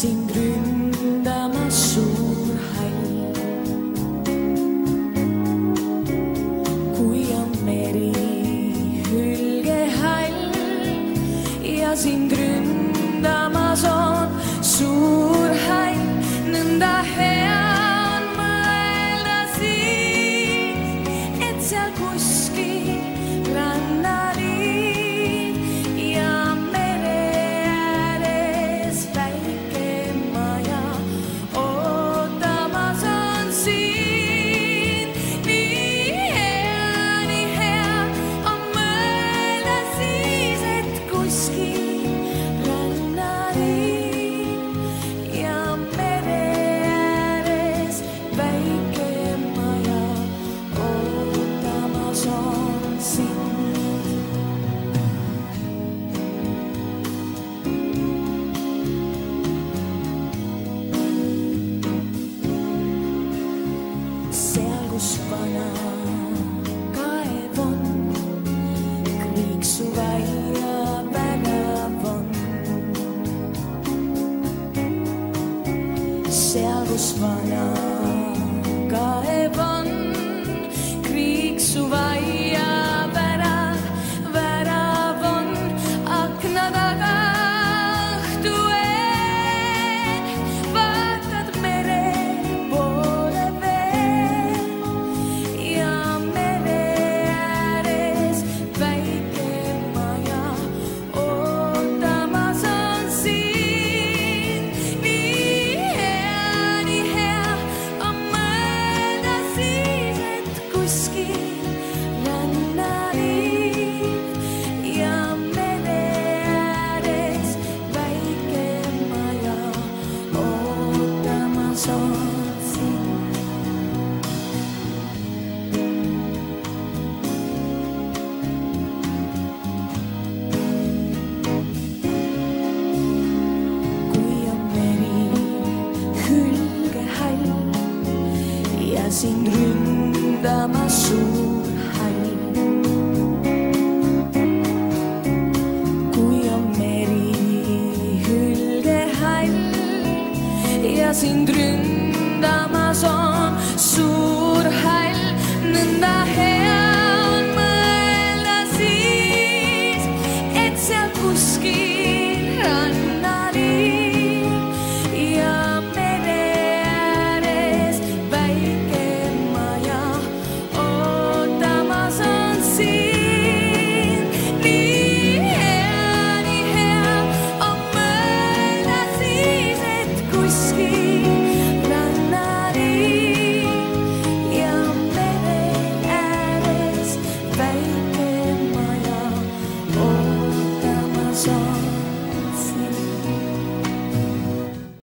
sind ründamas suur hall. Kui on meri hülgehall ja sind ründamas on suur hall, nõnda hea on mõelda siin, et seal kuskil rannaliin ja mere ääres väike maja ootamas on siin. Nii hea on mõelda siis, et kuskil rannaliin ja mere ääres väike maja ootamas on sind. Seal, kus vana kaev on, kriiksuv aia värav on. Seal, kus vana kaev on, kriiksuv aia värav on. Akna taga õhtueel vaatad mere poole veel ja mere ääres väike maja ootamas on siin. Nii hea on mõelda siis, et kuskil rannaliin ja mere ääres väike maja ootamas on sind. Kui on meri hülgehall ja sind ründamas suur hall. Kui on meri hülgehall ja sind ründamas on suur hall, nõnda hea